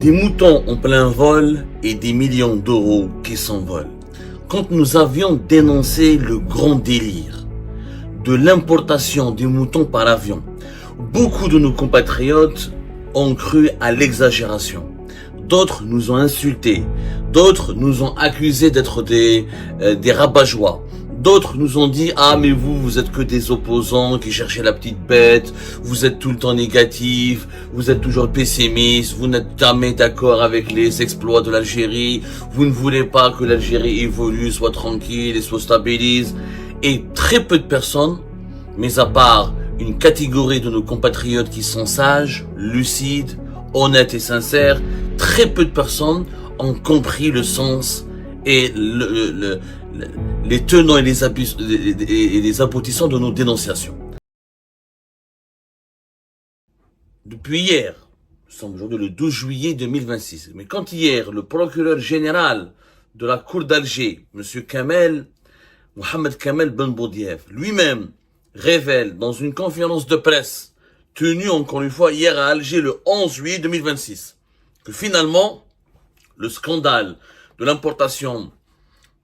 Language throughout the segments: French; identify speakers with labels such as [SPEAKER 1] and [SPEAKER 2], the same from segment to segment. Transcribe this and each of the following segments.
[SPEAKER 1] Des moutons en plein vol et des millions d'euros qui s'envolent. Quand nous avions dénoncé le grand délire de l'importation des moutons par avion, beaucoup de nos compatriotes ont cru à l'exagération. D'autres nous ont insultés, d'autres nous ont accusés d'être des rabat-joie. D'autres nous ont dit « Ah mais vous êtes que des opposants qui cherchez la petite bête, vous êtes tout le temps négatif, vous êtes toujours pessimiste, vous n'êtes jamais d'accord avec les exploits de l'Algérie, vous ne voulez pas que l'Algérie évolue, soit tranquille et soit stabilise. » Et très peu de personnes, mais à part une catégorie de nos compatriotes qui sont sages, lucides, honnêtes et sincères, très peu de personnes ont compris le sens et les tenants et les aboutissants de nos dénonciations. Depuis hier, nous sommes aujourd'hui le 12 juillet 2026, mais quand hier le procureur général de la cour d'Alger, M. Mohamed Kamel Ben Boudiaf, lui-même révèle dans une conférence de presse tenue encore une fois hier à Alger le 11 juillet 2026 que finalement le scandale de l'importation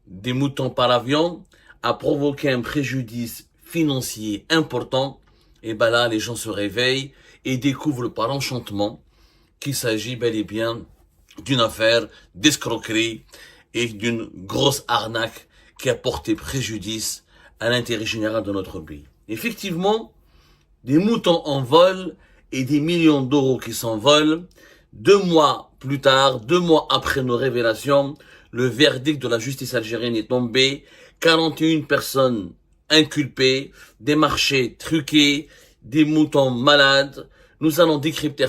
[SPEAKER 1] des moutons par avion a provoqué un préjudice financier important, et ben là les gens se réveillent et découvrent par enchantement qu'il s'agit bel et bien d'une affaire d'escroquerie et d'une grosse arnaque qui a porté préjudice à l'intérêt général de notre pays. Effectivement, des moutons en vol et des millions d'euros qui s'envolent. 2 mois plus tard, 2 mois après nos révélations, le verdict de la justice algérienne est tombé. 41 personnes inculpées, des marchés truqués, des moutons malades. Nous allons décrypter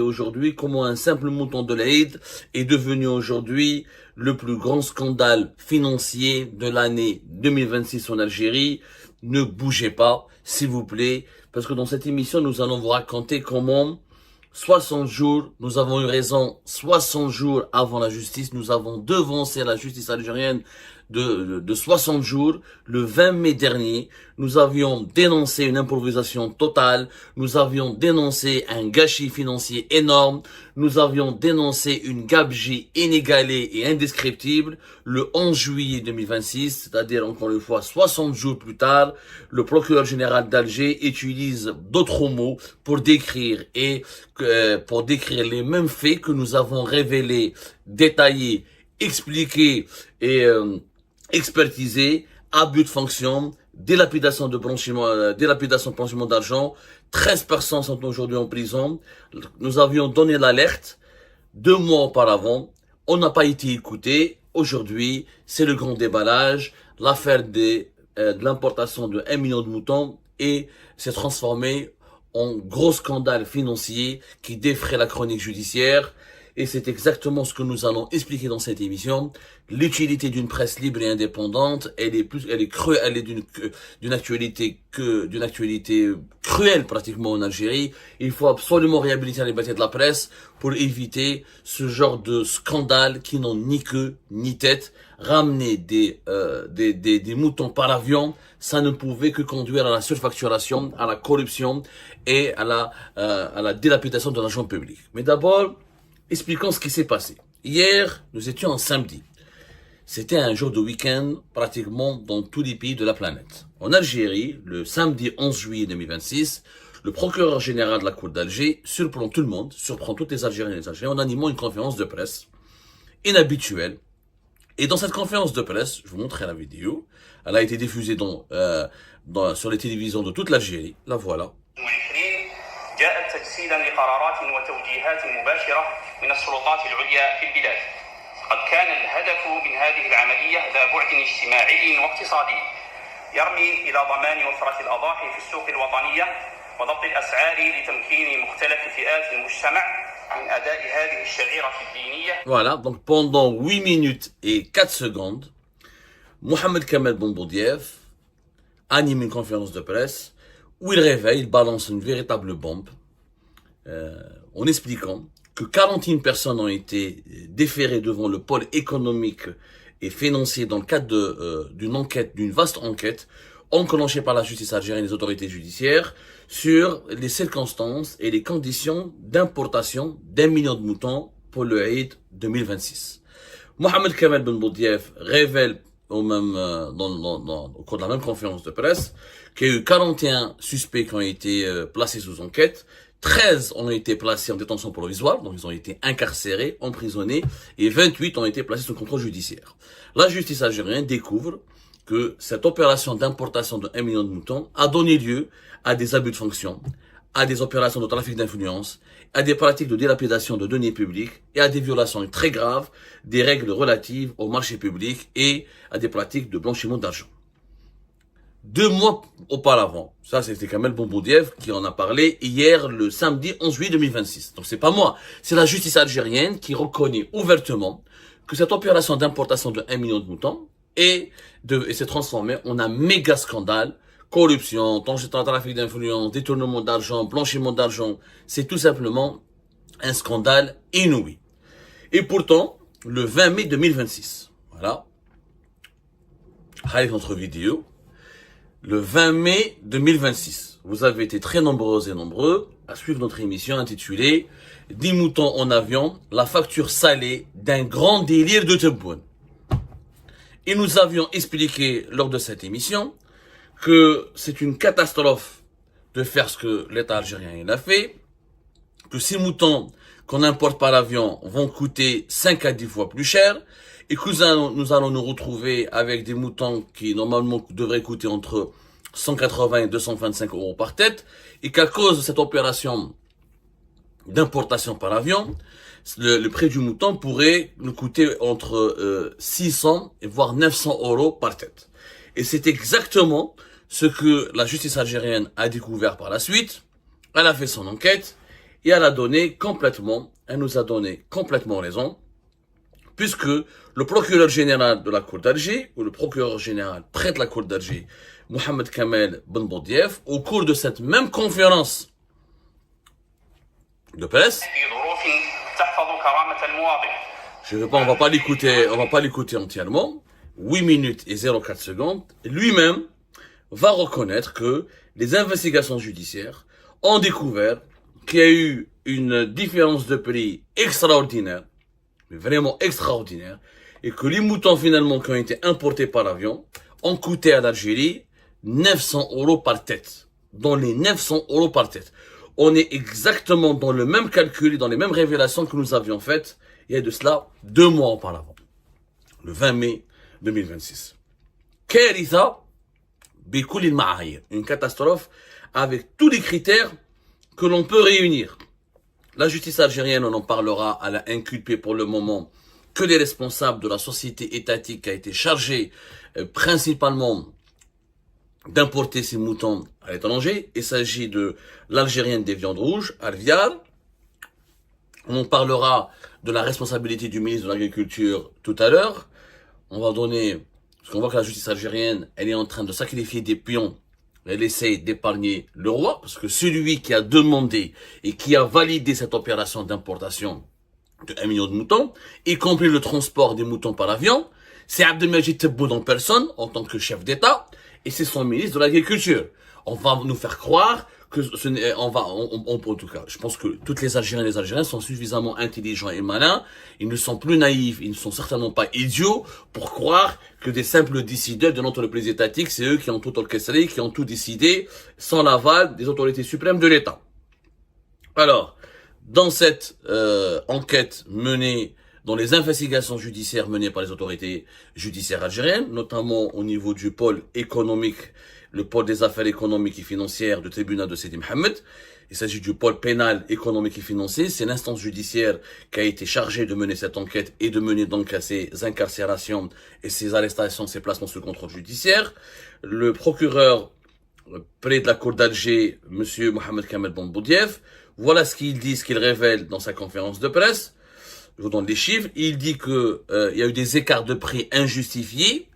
[SPEAKER 1] aujourd'hui comment un simple mouton de l'Aïd est devenu aujourd'hui le plus grand scandale financier de l'année 2026 en Algérie. Ne bougez pas, s'il vous plaît, parce que dans cette émission, nous allons vous raconter comment 60 jours, nous avons eu raison, 60 jours avant la justice, nous avons devancé la justice algérienne de 60 jours. Le 20 mai dernier, nous avions dénoncé une improvisation totale, nous avions dénoncé un gâchis financier énorme, nous avions dénoncé une gabegie inégalée et indescriptible. Le 11 juillet 2026, c'est-à-dire encore une fois 60 jours plus tard, le procureur général d'Alger utilise d'autres mots pour décrire les mêmes faits que nous avons révélés, détaillés, expliqués et expertisés: abus de fonction, dilapidation blanchiment d'argent. 13 personnes sont aujourd'hui en prison. Nous avions donné l'alerte 2 mois auparavant. On n'a pas été écouté. Aujourd'hui, c'est le grand déballage. L'affaire de l'importation de 1 million de moutons et s'est transformée en gros scandale financier qui défraie la chronique judiciaire. Et c'est exactement ce que nous allons expliquer dans cette émission. L'utilité d'une presse libre et indépendante, elle est d'une actualité cruelle pratiquement en Algérie. Il faut absolument réhabiliter la liberté de la presse pour éviter ce genre de scandale qui n'ont ni queue ni tête. Ramener des moutons par avion, ça ne pouvait que conduire à la surfacturation, à la corruption et à la dilapidation de l'argent public. Mais d'abord, expliquons ce qui s'est passé. Hier, nous étions en samedi. C'était un jour de week-end pratiquement dans tous les pays de la planète. En Algérie, le samedi 11 juillet 2026, le procureur général de la cour d'Alger surprend tout le monde, surprend toutes les Algériennes et les Algériens en animant une conférence de presse inhabituelle. Et dans cette conférence de presse, je vous montrerai la vidéo, elle a été diffusée sur les télévisions de toute l'Algérie. La voilà.
[SPEAKER 2] جاءت تجسيدا لقرارات وتوجيهات مباشرة من السلطات العليا في البلاد. قد كان الهدف من هذه العملية ذا بعد اجتماعي واقتصادي يرمي إلى ضمان وفرة الأضاحي في السوق الوطنية وضبط الأسعار لتمكين مختلف فئات المجتمع من أداء هذه الشعيرة الدينية. Voilà, donc pendant 8 minutes et 4 secondes, Mohamed Kamel Ben Boudiaf anime une conférence de presse où il réveille, il balance une véritable bombe en expliquant que 41 personnes ont été déférées devant le pôle économique et financier dans le cadre d'une vaste enquête
[SPEAKER 1] enclenchées par la justice algérienne et les autorités judiciaires sur les circonstances et les conditions d'importation d'1 million de moutons pour le Eid 2026. Mohamed Kamel Ben Boudiaf révèle au cours de la même conférence de presse qu'il y a eu 41 suspects qui ont été placés sous enquête, 13 ont été placés en détention provisoire, donc ils ont été incarcérés, emprisonnés, et 28 ont été placés sous contrôle judiciaire. La justice algérienne découvre que cette opération d'importation de 1 million de moutons a donné lieu à des abus de fonction, à des opérations de trafic d'influence, à des pratiques de dilapidation de deniers publics et à des violations très graves des règles relatives au marché public et à des pratiques de blanchiment d'argent. 2 mois auparavant, ça c'était Kamel Ben Boudiaf qui en a parlé hier le samedi 11 juillet 2026. Donc c'est pas moi, c'est la justice algérienne qui reconnaît ouvertement que cette opération d'importation de 1 million de moutons et s'est transformée en un méga scandale. Corruption, trafic d'influence, détournement d'argent, blanchiment d'argent, c'est tout simplement un scandale inouï. Et pourtant, le 20 mai 2026, voilà, avec notre vidéo, le 20 mai 2026, vous avez été très nombreuses et nombreux à suivre notre émission intitulée « 10 moutons en avion, la facture salée d'un grand délire de Tebboune ». Et nous avions expliqué lors de cette émission que c'est une catastrophe de faire ce que l'État algérien a fait, que ces moutons qu'on importe par avion vont coûter 5 à 10 fois plus cher, et que nous allons nous retrouver avec des moutons qui normalement devraient coûter entre 180 et 225 euros par tête, et qu'à cause de cette opération d'importation par avion, le prix du mouton pourrait nous coûter entre 600 et voire 900 euros par tête. Et c'est exactement ce que la justice algérienne a découvert par la suite. Elle a fait son enquête et elle nous a donné complètement raison, puisque le procureur général de la Cour d'Alger, ou le procureur général près de la Cour d'Alger, Mohamed Kamel Ben Boudiaf, au cours de cette même conférence de presse, on va pas l'écouter entièrement, 8 minutes et 04 secondes, lui-même va reconnaître que les investigations judiciaires ont découvert qu'il y a eu une différence de prix extraordinaire, mais vraiment extraordinaire, et que les moutons finalement qui ont été importés par avion ont coûté à l'Algérie 900 euros par tête. Dans les 900 euros par tête. On est exactement dans le même calcul et dans les mêmes révélations que nous avions faites il y a de cela 2 mois auparavant, le 20 mai 2026. Karitha bikoul al-ma'ayir, une catastrophe avec tous les critères que l'on peut réunir. La justice algérienne, on en parlera, elle a inculpé pour le moment que les responsables de la société étatique qui a été chargée principalement d'importer ces moutons à l'étranger. Il s'agit de l'Algérienne des viandes rouges, Alviar. On parlera de la responsabilité du ministre de l'Agriculture tout à l'heure. On va donner, parce qu'on voit que la justice algérienne, elle est en train de sacrifier des pions. Elle essaie d'épargner le roi, parce que celui qui a demandé et qui a validé cette opération d'importation de 1 million de moutons, y compris le transport des moutons par avion, c'est Abdelmajid Tebboune en personne, en tant que chef d'État, et c'est son ministre de l'Agriculture. On va nous faire croire que en tout cas, je pense que toutes les Algériennes et les Algériens sont suffisamment intelligents et malins, ils ne sont plus naïfs, ils ne sont certainement pas idiots pour croire que des simples décideurs de l'entreprise étatique, c'est eux qui ont tout orchestré, qui ont tout décidé, sans l'aval des autorités suprêmes de l'État. Alors, dans cette enquête menée, dans les investigations judiciaires menées par les autorités judiciaires algériennes, notamment au niveau du pôle économique, le pôle des affaires économiques et financières du tribunal de Sidi Mohamed. Il s'agit du pôle pénal, économique et financier. C'est l'instance judiciaire qui a été chargée de mener cette enquête et de mener donc à ces incarcérations et ces arrestations, ces placements sous contrôle judiciaire. Le procureur près de la cour d'Alger, monsieur Mohamed Kamel Ben Boudiaf, voilà ce qu'il dit, ce qu'il révèle dans sa conférence de presse. Je vous donne les chiffres. Il dit que il y a eu des écarts de prix injustifiés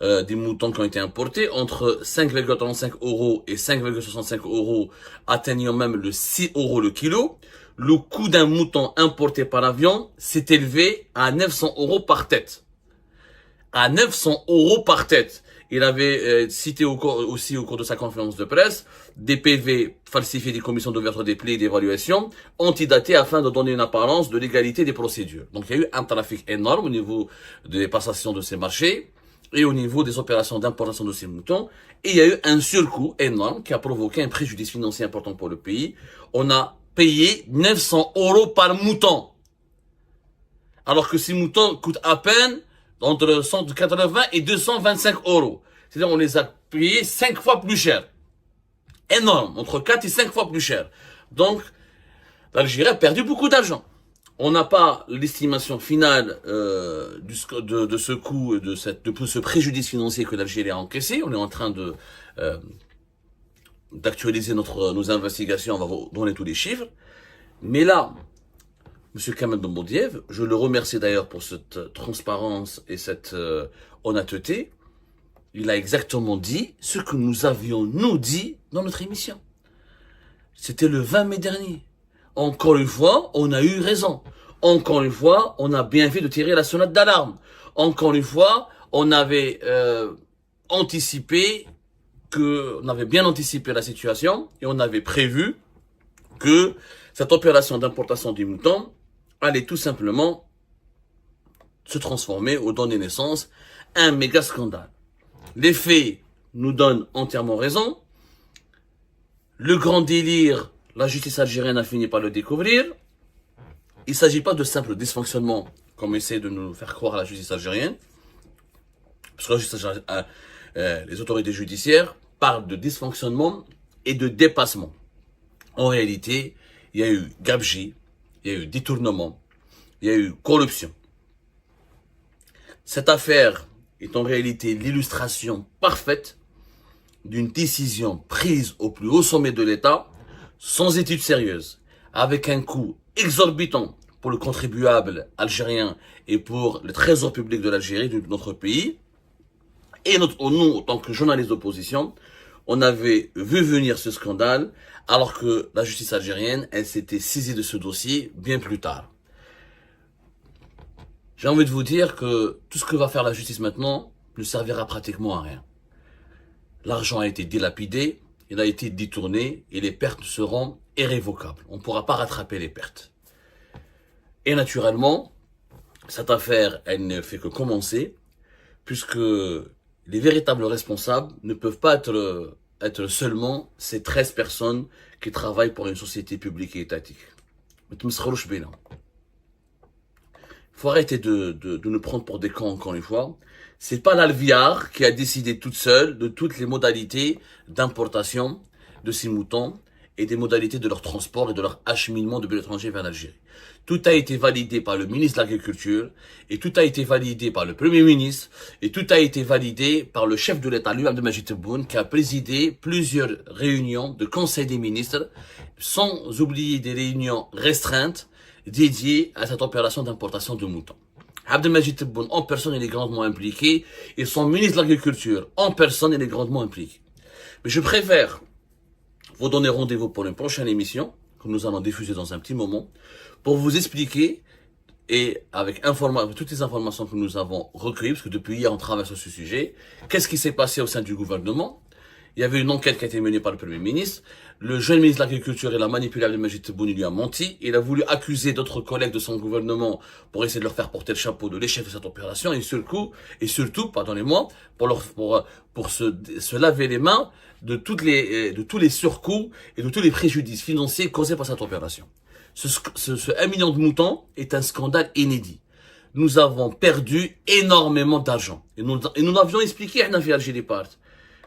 [SPEAKER 1] des moutons qui ont été importés entre 5,35 euros et 5,65 euros, atteignant même le 6 euros le kilo. Le coût d'un mouton importé par avion s'est élevé à 900 euros par tête. À 900 euros par tête. Il avait cité aussi au cours de sa conférence de presse des PV falsifiés des commissions d'ouverture des plis et d'évaluation, antidatés afin de donner une apparence de l'égalité des procédures. Donc il y a eu un trafic énorme au niveau des passations de ces marchés et au niveau des opérations d'importation de ces moutons. Et il y a eu un surcoût énorme qui a provoqué un préjudice financier important pour le pays. On a payé 900 € par mouton. Alors que ces moutons coûtent à peine entre 180 et 225 €. C'est-à-dire on les a payés 5 fois plus cher. Énorme, entre 4 et 5 fois plus cher. Donc, l'Algérie a perdu beaucoup d'argent. On n'a pas l'estimation finale de ce coût, de ce préjudice financier que l'Algérie a encaissé. On est en train d'actualiser nos investigations, on va vous donner tous les chiffres. Mais là, M. Kamel Ben Boudiève, je le remercie d'ailleurs pour cette transparence et cette honnêteté. Il a exactement dit ce que nous avions, nous, dit dans notre émission. C'était le 20 mai dernier. Encore une fois, on a eu raison. Encore une fois, on a bien fait de tirer la sonnette d'alarme. Encore une fois, on avait on avait bien anticipé la situation et on avait prévu que cette opération d'importation du mouton allait tout simplement se transformer ou donner naissance à un méga scandale. Les faits nous donnent entièrement raison. Le grand délire, la justice algérienne a fini par le découvrir. Il ne s'agit pas de simple dysfonctionnement, comme essaie de nous faire croire la justice algérienne. Parce que la justice algérienne, les autorités judiciaires parlent de dysfonctionnement et de dépassement. En réalité, il y a eu gabegie, il y a eu détournement, il y a eu corruption. Cette affaire est en réalité l'illustration parfaite d'une décision prise au plus haut sommet de l'État, sans étude sérieuse, avec un coût exorbitant pour le contribuable algérien et pour le trésor public de l'Algérie, de notre pays. Et nous, en tant que journalistes d'opposition, on avait vu venir ce scandale, alors que la justice algérienne, elle s'était saisie de ce dossier bien plus tard. J'ai envie de vous dire que tout ce que va faire la justice maintenant ne servira pratiquement à rien. L'argent a été dilapidé, il a été détourné et les pertes seront irrévocables. On ne pourra pas rattraper les pertes. Et naturellement, cette affaire, elle ne fait que commencer, puisque les véritables responsables ne peuvent pas être seulement ces 13 personnes qui travaillent pour une société publique et étatique. Il faut arrêter de nous prendre pour des cons encore une fois. C'est pas l'Alviar qui a décidé toute seule de toutes les modalités d'importation de ces moutons et des modalités de leur transport et de leur acheminement depuis l'étranger vers l'Algérie. Tout a été validé par le ministre de l'Agriculture et tout a été validé par le Premier ministre et tout a été validé par le chef de l'État, lui, Abdelmadjid Tebboune, qui a présidé plusieurs réunions de Conseil des ministres, sans oublier des réunions restreintes dédiées à cette opération d'importation de moutons. Abdelmadjid Tebboune, en personne, il est grandement impliqué, et son ministre de l'Agriculture, en personne, il est grandement impliqué. Mais je préfère vous donner rendez-vous pour une prochaine émission, que nous allons diffuser dans un petit moment, pour vous expliquer, et avec toutes les informations que nous avons recueillies, parce que depuis hier on travaille sur ce sujet, qu'est-ce qui s'est passé au sein du gouvernement. Il y avait une enquête qui a été menée par le Premier ministre. Le jeune ministre de l'Agriculture, il a manipulé Abdelmadjid Tebboune, il lui a menti. Il a voulu accuser d'autres collègues de son gouvernement pour essayer de leur faire porter le chapeau de l'échec de cette opération. Et surtout, pardonnez-moi, pour se laver les mains de tous les surcoûts et de tous les préjudices financiers causés par cette opération. Ce 1 million de moutons est un scandale inédit. Nous avons perdu énormément d'argent. Et nous l'avions expliqué à Nafi Algérie Part.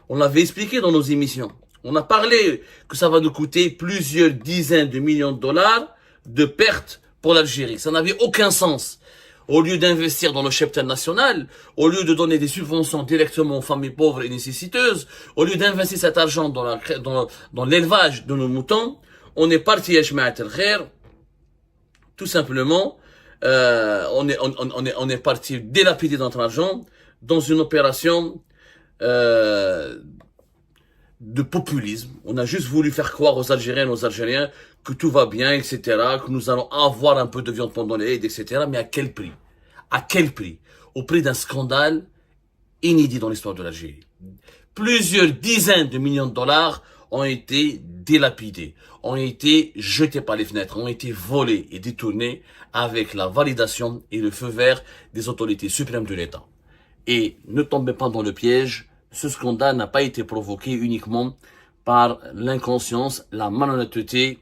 [SPEAKER 1] On l'avait expliqué dans nos émissions. On a parlé que ça va nous coûter plusieurs dizaines de millions de dollars de pertes pour l'Algérie. Ça n'avait aucun sens. Au lieu d'investir dans le cheptel national, au lieu de donner des subventions directement aux familles pauvres et nécessiteuses, au lieu d'investir cet argent dans l'élevage de nos moutons, on est parti à Jma'at el-Khair. Tout simplement, on est parti délapider notre argent dans une opération de populisme. On a juste voulu faire croire aux Algériennes, aux Algériens que tout va bien, etc., que nous allons avoir un peu de viande pendant les Eid, etc., mais à quel prix? À quel prix? Au prix d'un scandale inédit dans l'histoire de l'Algérie. Plusieurs dizaines de millions de dollars ont été dilapidés, ont été jetés par les fenêtres, ont été volés et détournés avec la validation et le feu vert des autorités suprêmes de l'État. Et ne tombez pas dans le piège, ce scandale n'a pas été provoqué uniquement par l'inconscience, la malhonnêteté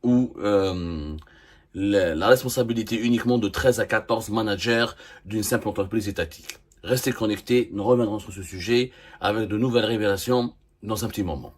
[SPEAKER 1] ou la responsabilité uniquement de 13 à 14 managers d'une simple entreprise étatique. Restez connectés, nous reviendrons sur ce sujet avec de nouvelles révélations dans un petit moment.